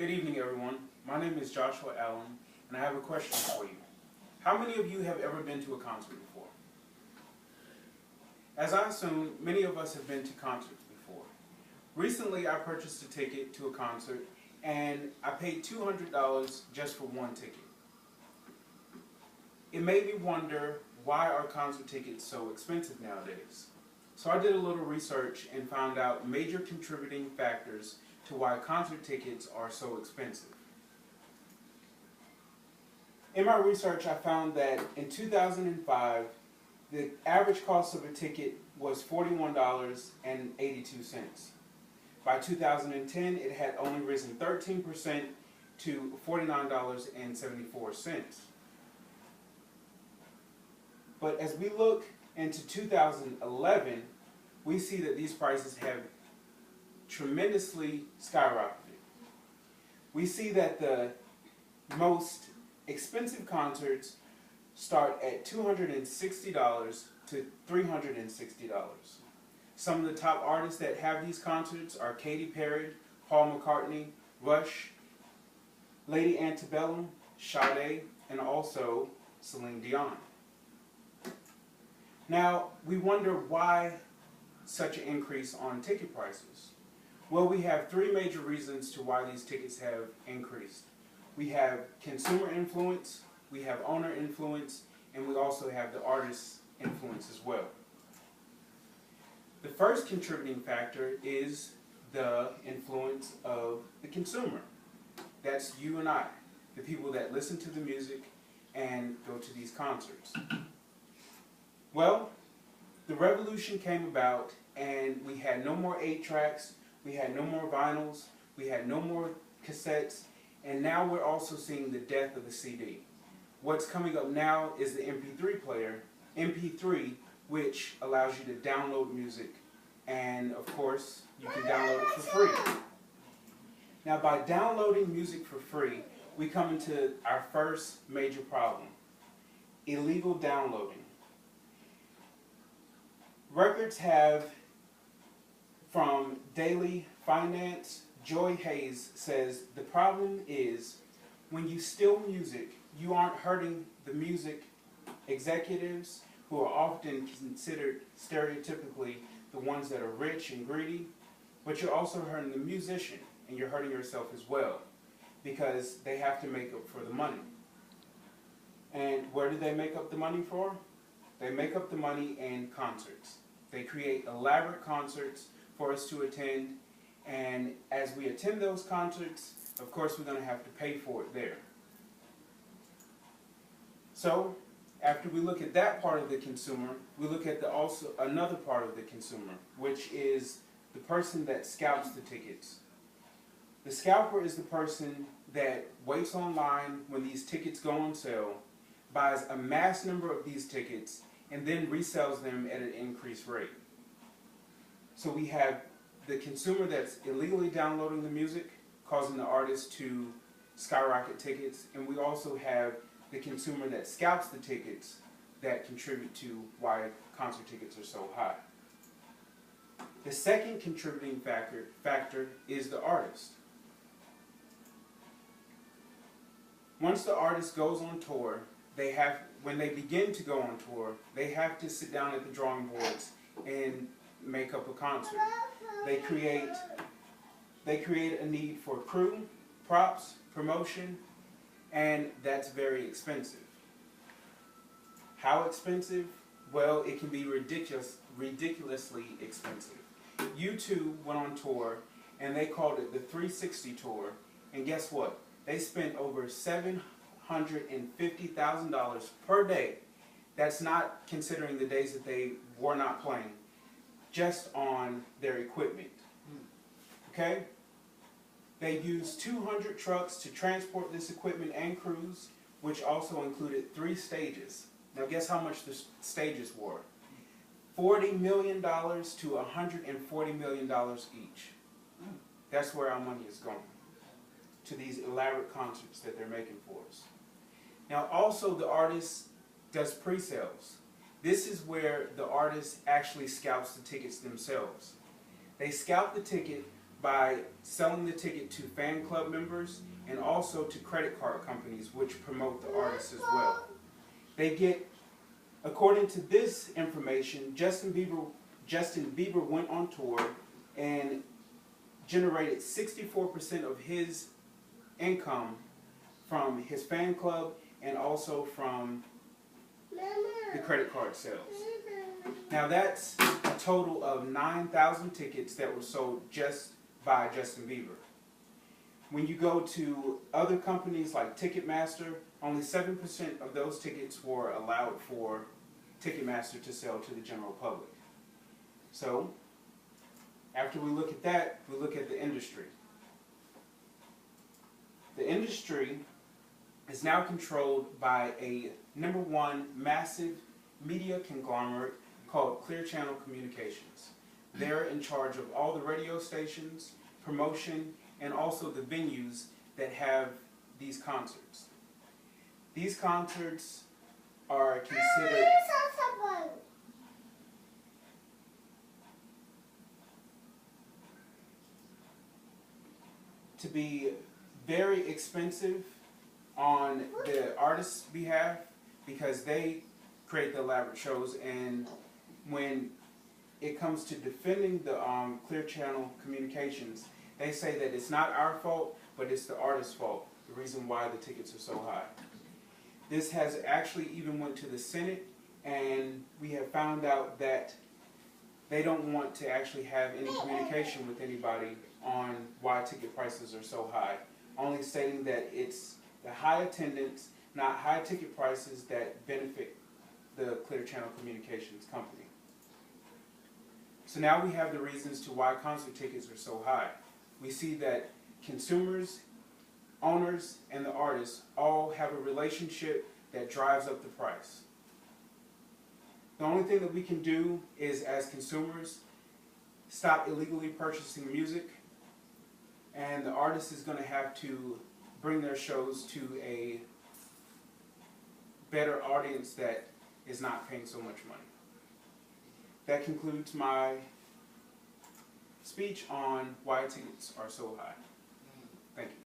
Good evening, everyone. My name is Joshua Allen, and I have a question for you. How many of you have ever been to a concert before? As I assume, many of us have been to concerts before. Recently, I purchased a ticket to a concert, and I paid $200 just for one ticket. It made me wonder, why are concert tickets so expensive nowadays? So I did a little research and found out major contributing factors to why concert tickets are so expensive. In my research, I found that in 2005, the average cost of a ticket was $41.82. By 2010, it had only risen 13% to $49.74. But as we look into 2011, we see that these prices have tremendously skyrocketed. We see that the most expensive concerts start at $260 to $360. Some of the top artists that have these concerts are Katy Perry, Paul McCartney, Rush, Lady Antebellum, Sade, and also Celine Dion. Now, we wonder why such an increase on ticket prices. Well, we have three major reasons to why these tickets have increased. We have consumer influence, we have owner influence, and we also have the artist's influence as well. The first contributing factor is the influence of the consumer. That's you and I, the people that listen to the music and go to these concerts. Well, the revolution came about and we had no more 8-tracks, we had no more vinyls, we had no more cassettes, and now we're also seeing the death of the CD. What's coming up now is the MP3 player, MP3, which allows you to download music, and of course, you can download it for free. Now, by downloading music for free, we come into our first major problem: illegal downloading. Records have, from Daily Finance, Joy Hayes says, the problem is when you steal music, you aren't hurting the music executives, who are often considered stereotypically the ones that are rich and greedy, but you're also hurting the musician, and you're hurting yourself as well, because they have to make up for the money. And where do they make up the money for? They make up the money in concerts. They create elaborate concerts for us to attend, and as we attend those concerts, of course we're going to have to pay for it there. So, after we look at that part of the consumer, we look at also another part of the consumer, which is the person that scalps the tickets. The scalper is the person that waits online when these tickets go on sale, buys a mass number of these tickets, and then resells them at an increased rate. So we have the consumer that's illegally downloading the music, causing the artist to skyrocket tickets, and we also have the consumer that scalps the tickets that contribute to why concert tickets are so high. The second contributing factor is the artist. Once the artist goes on tour, when they begin to go on tour, they have to sit down at the drawing boards and make up a concert. They create a need for crew, props, promotion, and that's very expensive. How expensive? Well, it can be ridiculously expensive. U2 went on tour, and they called it the 360 tour, and guess what? They spent over $750,000 per day. That's not considering the days that they were not playing, just on their equipment. Okay? They used 200 trucks to transport this equipment and crews, which also included 3 stages. Now guess how much the stages were? $40 million to $140 million each. That's where our money is going, to these elaborate concerts that they're making for us. Now also, the artist does pre-sales. This is where the artist actually scalps the tickets themselves. They scalp the ticket by selling the ticket to fan club members and also to credit card companies which promote the artists as well. They get, according to this information, Justin Bieber went on tour and generated 64% of his income from his fan club and also from the credit card sales. Now that's a total of 9,000 tickets that were sold just by Justin Bieber. When you go to other companies like Ticketmaster, only 7% of those tickets were allowed for Ticketmaster to sell to the general public. So, after we look at that, we look at the industry. The industry is now controlled by a #1 massive media conglomerate called Clear Channel Communications. They're in charge of all the radio stations, promotion, and also the venues that have these concerts. These concerts are considered to be very expensive on the artist's behalf because they create the elaborate shows, and when it comes to defending the Clear Channel Communications, they say that it's not our fault, but it's the artist's fault, the reason why the tickets are so high. This has actually even went to the Senate, and we have found out that they don't want to actually have any communication with anybody on why ticket prices are so high, only stating that it's the high attendance, not high ticket prices, that benefit the Clear Channel Communications company. So now we have the reasons to why concert tickets are so high. We see that consumers, owners, and the artists all have a relationship that drives up the price. The only thing that we can do is, as consumers, stop illegally purchasing music, and the artist is going to have to bring their shows to a better audience that is not paying so much money. That concludes my speech on why tickets are so high. Thank you.